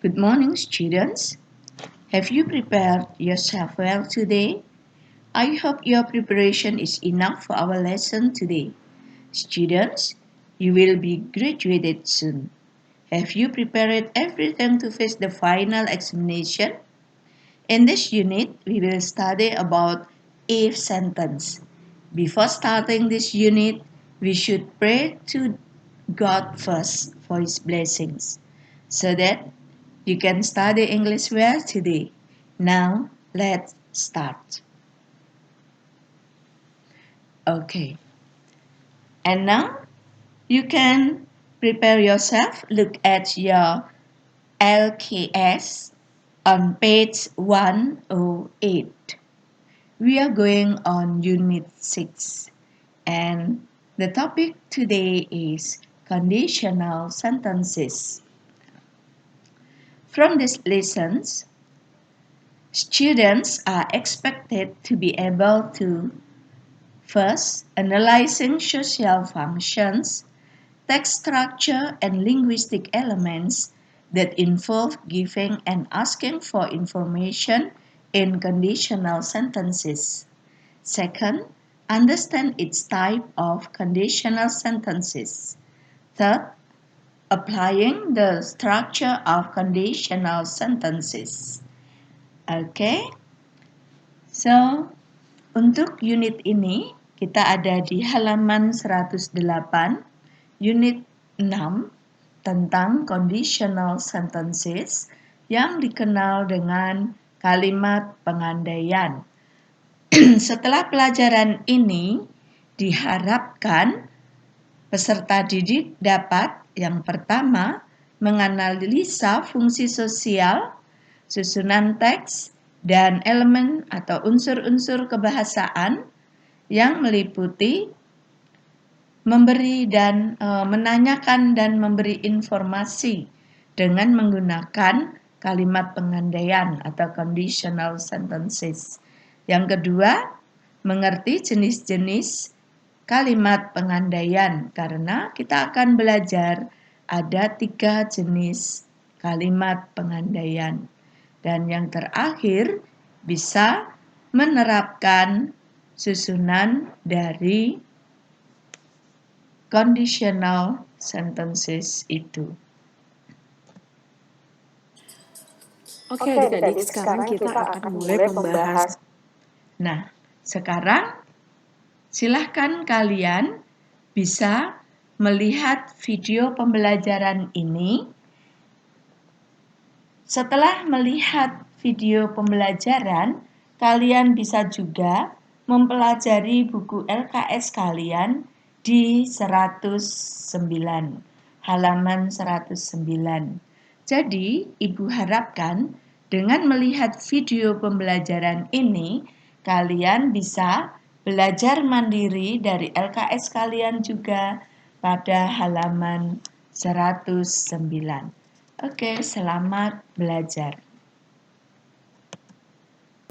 Good morning, students. Have you prepared yourself well today? I hope your preparation is enough for our lesson today. Students, you will be graduated soon. Have you prepared everything to face the final examination? In this unit, we will study about if sentence. Before starting this unit, we should pray to God first for His blessings so that you can study English well today. Now, let's start. Okay. And now, you can prepare yourself. Look at your LKS on page 108. We are going on Unit 6, and the topic today is conditional sentences. From these lessons, students are expected to be able to first, analyzing social functions, text structure, and linguistic elements that involve giving and asking for information in conditional sentences. Second, understand its type of conditional sentences. Third, applying the structure of conditional sentences. Okay, so untuk unit ini kita ada di halaman 108, unit 6 tentang conditional sentences yang dikenal dengan kalimat pengandaian. Setelah pelajaran ini, diharapkan peserta didik dapat yang pertama menganalisa fungsi sosial, susunan teks, dan elemen atau unsur-unsur kebahasaan yang meliputi memberi dan menanyakan dan memberi informasi dengan menggunakan kalimat pengandaian atau conditional sentences. Yang kedua, mengerti jenis-jenis kalimat pengandaian karena kita akan belajar ada 3 jenis kalimat pengandaian. Dan yang terakhir, bisa menerapkan susunan dari conditional sentences itu. Oke adik-adik, sekarang kita akan mulai membahas. Nah, sekarang silahkan kalian bisa melihat video pembelajaran ini. Setelah melihat video pembelajaran, kalian bisa juga mempelajari buku LKS kalian di 109, halaman 109. Jadi, Ibu harapkan dengan melihat video pembelajaran ini, kalian bisa belajar mandiri dari LKS kalian juga pada halaman 109. Oke, selamat belajar.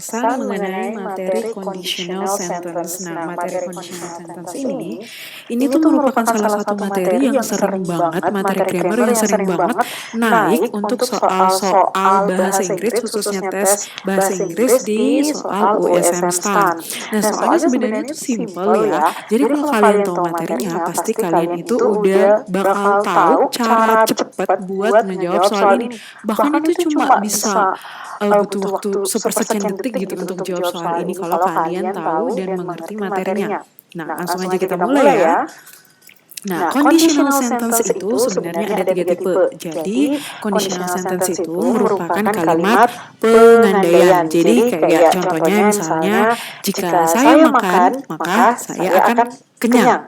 Mengenai materi conditional sentence. Nah, materi conditional sentence ini tuh merupakan salah satu materi yang sering banget, materi grammar yang sering banget naik untuk soal-soal bahasa Inggris, khususnya tes bahasa Inggris di soal USM STAN. Nah, soalnya sebenarnya itu simple ya. Jadi kalau kalian tahu materinya, pasti kalian itu udah bakal tahu cara cepat buat menjawab soal ini. Bahkan itu cuma bisa butuh waktu sepersekian detik gitu untuk jawab soal ini kalau kalian tahu dan mengerti materinya. Nah, langsung aja kita mulai ya. Nah, conditional sentence itu sebenarnya ada 3 tipe. Jadi, conditional sentence itu merupakan kalimat pengandaian. Jadi, kayak contohnya misalnya, jika saya makan, maka saya akan kenyang.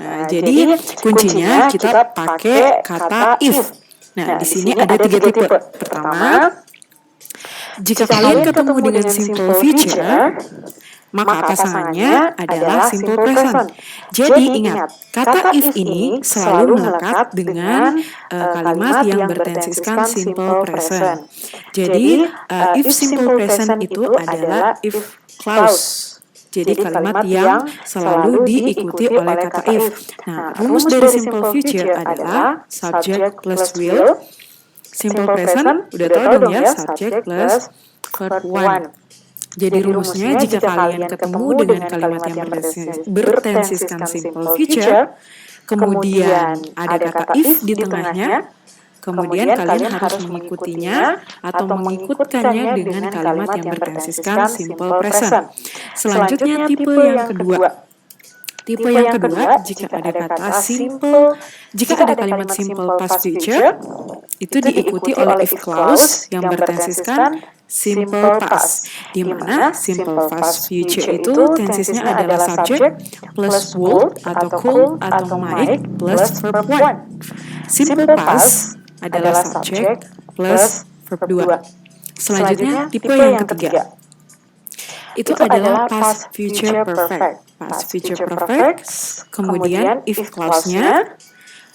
Nah, jadi kuncinya kita pakai kata if. Nah, di sini ada 3 tipe. Pertama, jika kalian ketemu dengan simple future, maka pasangannya adalah simple present. Jadi ingat, kata if ini selalu melekat dengan kalimat yang bertensiskan simple present. Jadi if simple present itu adalah if clause. Jadi kalimat yang selalu diikuti oleh kata if. Nah, rumus dari simple future adalah subject plus will Simple present udah tahu dong ya, subject plus verb one. Jadi rumusnya jika kalian ketemu dengan kalimat yang bertensiskan simple future, kemudian ada kata if di tengahnya, kemudian kalian harus mengikutinya atau mengikutkannya dengan kalimat yang bertensiskan simple present. Selanjutnya tipe yang kedua. Tipe yang kedua, jika ada kalimat simple past future, itu diikuti oleh if clause yang bertensiskan simple past, di mana simple past future itu tensisnya adalah subject plus would atau could atau might plus verb one. Simple past adalah subject plus verb 2. Selanjutnya tipe yang ketiga. Itu adalah past future perfect. Past future perfect, kemudian if clause-nya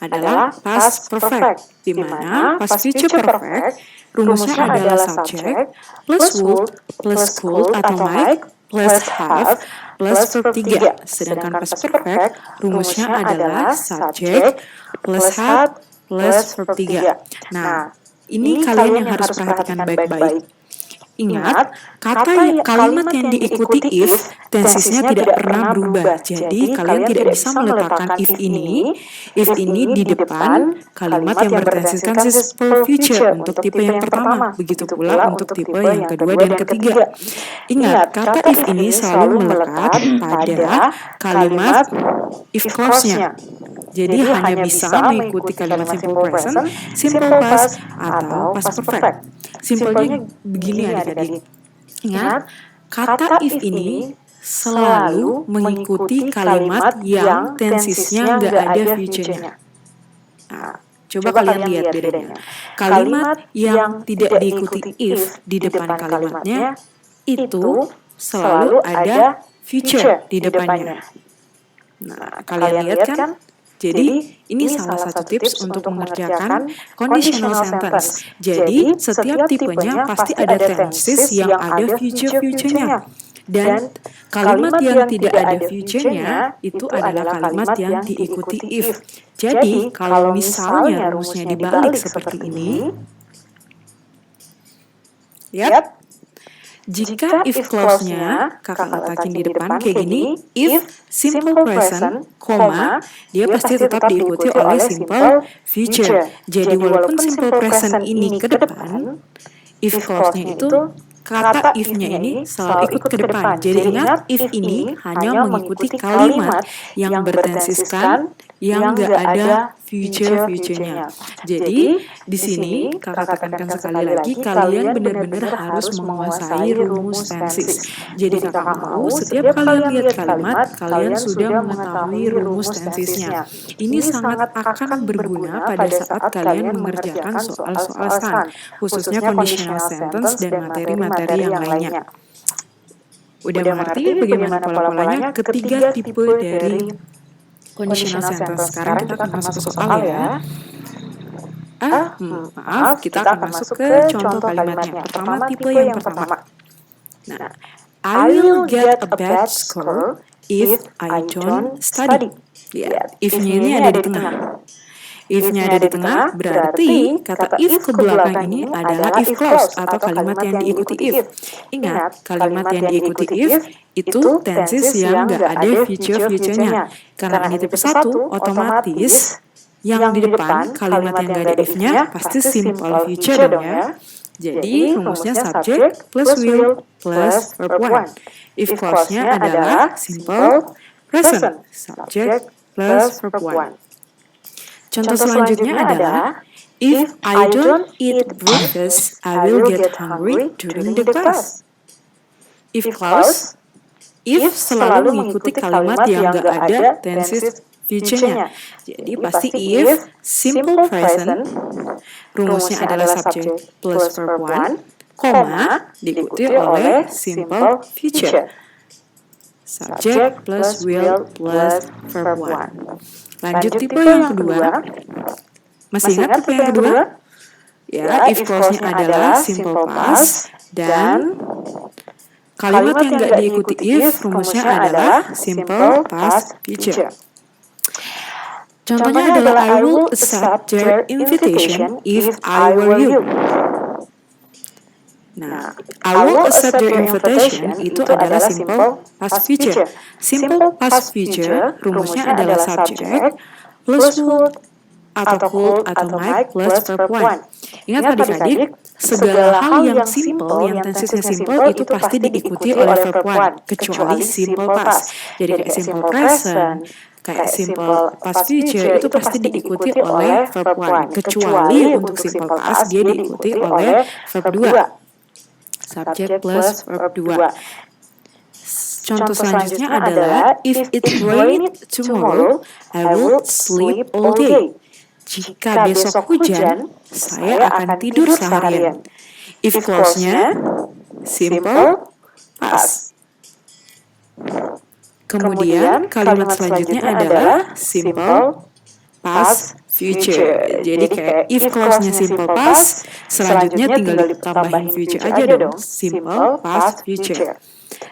adalah past perfect, di mana past future perfect rumusnya adalah subject plus would plus could atau might plus have plus verb 3. Sedangkan past perfect rumusnya adalah subject plus had plus verb 3. Nah, ini kalian yang harus perhatikan baik-baik. Ingat, kalimat yang diikuti if, tensisnya tidak pernah berubah. Jadi, kalian tidak bisa meletakkan if ini di depan kalimat yang bertensiskan simple future untuk tipe yang pertama. Begitu pula untuk tipe yang kedua dan ketiga. Ingat, kata if ini selalu melekat pada kalimat if clause-nya. Jadi, hanya bisa mengikuti kalimat simple present, simple past, atau past perfect. Simpelnya begini adik-adik. Ingat, kata if ini selalu mengikuti kalimat yang tensisnya nggak ada future-nya. Nah, coba kalian lihat bedanya. Kalimat yang tidak diikuti if di depan kalimatnya itu selalu ada future di depannya. Nah, kalian lihat kan? Jadi, ini salah satu tips untuk mengerjakan conditional sentence. Jadi, setiap tipenya pasti ada tenses yang ada future-nya. Dan kalimat yang tidak ada future-nya itu adalah kalimat yang diikuti if. Jadi, kalau misalnya rumusnya dibalik seperti ini, lihat. Jika if clause-nya kakak letakin di depan kayak gini, if simple present, dia pasti tetap diikuti oleh simple future. Jadi walaupun simple present ini ke depan, if clause-nya itu kata if-nya ini selalu ikut ke depan. Jadi ingat, if ini hanya mengikuti kalimat yang bertensiskan yang nggak ada future-nya. Jadi, di sini kakak tekankan sekali lagi, kalian benar-benar harus menguasai rumus tenses. Jadi kakak mau setiap kalian lihat kalimat, kalian sudah mengetahui rumus tensesnya. Ini sangat akan berguna pada saat kalian mengerjakan soal-soal STAN, khususnya conditional sentence dan materi-materi yang lainnya. Udah mengerti bagaimana pola-polanya? Ketiga tipe dari conditional sentence. Sekarang kita akan masuk ke soal ya. Maaf, kita akan masuk ke contoh kalimatnya. Pertama, tipe yang pertama. Nah, I will get a bad score if I don't study. Lihat, if-nya ini ada di tengah. If-nya ada di tengah, berarti kata if ke belakang ini adalah if clause atau kalimat yang diikuti if. Ingat, kalimat yang diikuti if itu tenses yang nggak ada future-nya. Karena ini tipe 1, otomatis yang di depan kalimat yang nggak ada if-nya pasti simple future dong ya. Jadi rumusnya subject plus will plus verb 1. If clause-nya adalah simple present, subject plus verb 1. Contoh selanjutnya adalah, if I don't eat breakfast, I will get hungry during the class. If clause, if selalu mengikuti kalimat yang nggak ada tenses future-nya. Jadi pasti if simple present, rumusnya adalah subject plus verb 1, diikuti oleh simple future. Subject plus will plus verb 1. Lanjut tipe yang kedua. Masih ingat tipe yang kedua? Ya, if clause-nya adalah simple past dan kalimat yang nggak diikuti if rumusnya adalah simple past future. Contohnya adalah I will accept their invitation if I were you. Nah, I will accept their invitation itu adalah simple past future. Simple past future rumusnya adalah subject plus would atau could atau might plus verb one. Ingat adik-adik, segala hal yang simple, yang tensesnya simple itu pasti diikuti oleh verb one, kecuali simple past. Jadi kayak simple present, kayak simple past future itu pasti diikuti oleh verb one, kecuali untuk simple past dia diikuti oleh verb dua. Subject plus verb 2. Contoh selanjutnya adalah if it rained tomorrow, I will sleep all day. Jika besok hujan, saya akan tidur seharian. If clause-nya simple past. Kemudian kalimat selanjutnya adalah simple past future. Jadi kayak if clause-nya simple past, selanjutnya tinggal ditambahin future aja dong. Simple past future.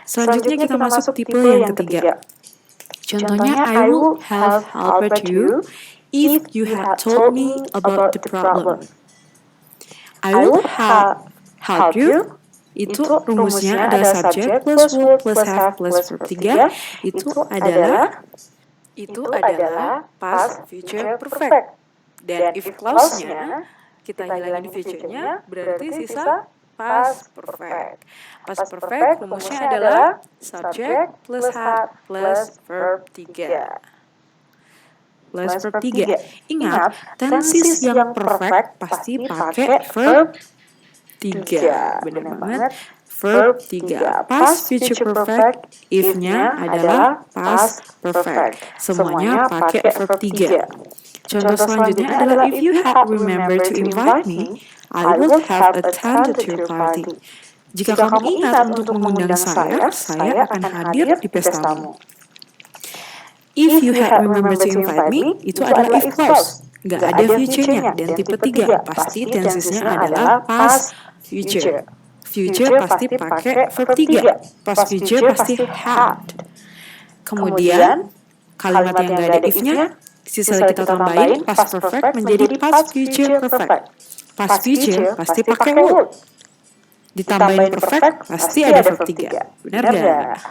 Selanjutnya kita masuk tipe yang ketiga. Contohnya, I would have helped you if you had told me about the problem. I would have helped you. Itu rumusnya ada subject plus would plus have plus verb 3. Itu adalah past future perfect. Dan if clause-nya kita hilangin future-nya, berarti sisa past perfect. Past perfect rumusnya adalah subject plus had plus verb 3. Plus verb 3. Ingat, tenses yang perfect pasti pakai verb 3. Benar banget. Verb 3. Past future perfect, if-nya adalah past perfect. Semuanya pakai verb 3. Contoh selanjutnya adalah if you had remembered to invite me, I would have attended your party. Jika kamu ingat untuk mengundang saya akan hadir di pestamu. If you had remembered to invite me, itu adalah if clause. Nggak ada future-nya. Dan tipe 3, pasti tensesnya adalah past future. Future pasti pakai verb 3. Past future pasti had. Kemudian, kalimat yang nggak ada if-nya, sisa kita tambahin past perfect menjadi past future perfect. Past future pasti pakai would. Ditambahin perfect pasti ada verb 3. Benar gak?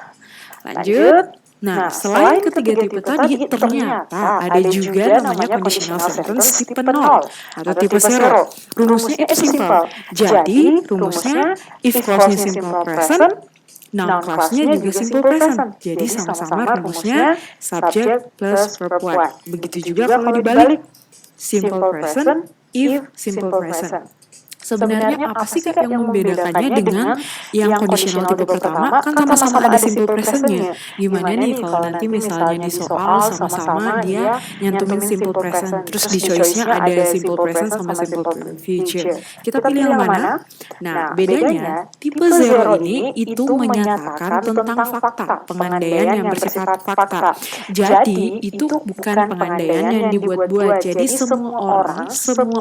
Lanjut. Nah, selain ketiga tipe tadi, ternyata ada juga namanya conditional sentence tipe 0 atau tipe 0. Rumusnya itu simple. Jadi, rumusnya if clause-nya simple present, noun clause-nya juga simple present. Jadi, sama-sama rumusnya subject plus verb 1. Begitu juga kalau dibalik. Simple present, if simple present. Sebenarnya apa sih Kak yang membedakannya dengan yang conditional tipe pertama? Kan sama-sama ada simple present-nya. Gimana nih kalau nanti misalnya di soal sama-sama dia nyantumin simple present, terus di choice-nya ada simple present sama simple future. Kita pilih yang mana? Nah, bedanya tipe 0 ini itu menyatakan tentang fakta, pengandaian yang bersifat fakta. Jadi, itu bukan pengandaian yang dibuat-buat. Jadi, semua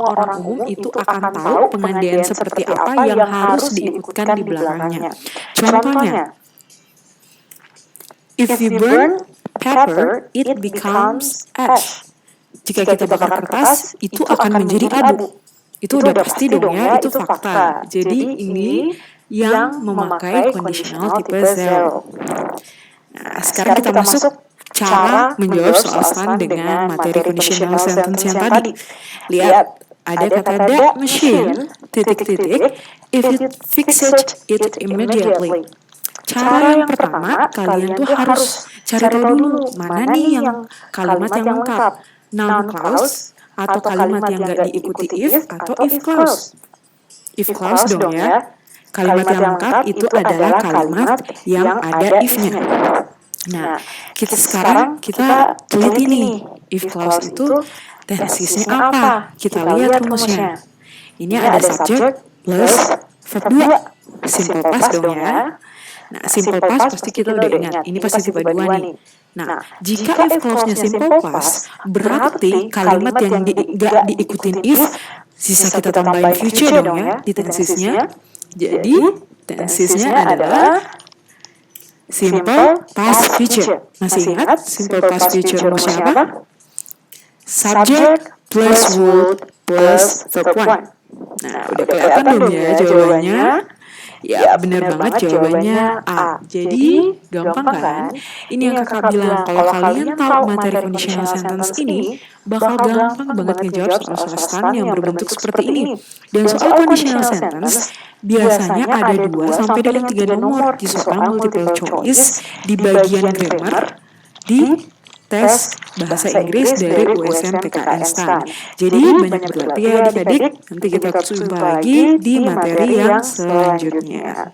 orang umum itu akan tahu pengandaian seperti apa yang harus diikutkan di belakangnya. Contohnya, if you burn paper, it becomes ash. Jika kita bakar kertas, itu akan menjadi abu. Itu udah pasti dong ya, itu fakta. Jadi ini yang memakai conditional tipe 0. Nah, sekarang kita masuk cara menjawab soal STAN dengan materi conditional sentence yang tadi. Lihat. Ada kata that machine, titik-titik, if it fixes it immediately. Cara yang pertama, kalian tuh harus cari tahu dulu mana nih yang kalimat yang lengkap. Noun clause atau kalimat yang gak diikuti if atau if clause. If clause dong ya. Kalimat yang lengkap itu adalah kalimat yang ada if-nya. Nah, sekarang kita teliti nih. If clause itu tensesnya apa? Kita lihat rumusnya. Ini ada subject plus verb 2. Simple past dong ya. Nah, simple past pasti kita udah ingat. Ini pasti tipe 2 nih. Nah, jika if clause-nya simple past, berarti kalimat yang gak diikutin if, sisa kita tambahin future dong ya di tensesnya. Jadi, tensesnya adalah simple past future. Masih ingat simple past future rumusnya apa? Subject plus would plus verb 1. Nah, udah kelihatan belum ya jawabannya? Ya, benar banget jawabannya A. Jadi, gampang kan? Ini yang kakak bilang, kalau kalian tahu materi conditional sentence ini, bakal gampang banget ngejawab soal-soal STAN yang berbentuk seperti ini. Dan soal conditional sentence, biasanya ada 2 sampai dengan 3 nomor di soal multiple choice di bagian grammar di tes bahasa Inggris dari USM PKN STAN. Jadi banyak berlatih ya adik-adik, nanti kita jumpa lagi di materi yang selanjutnya.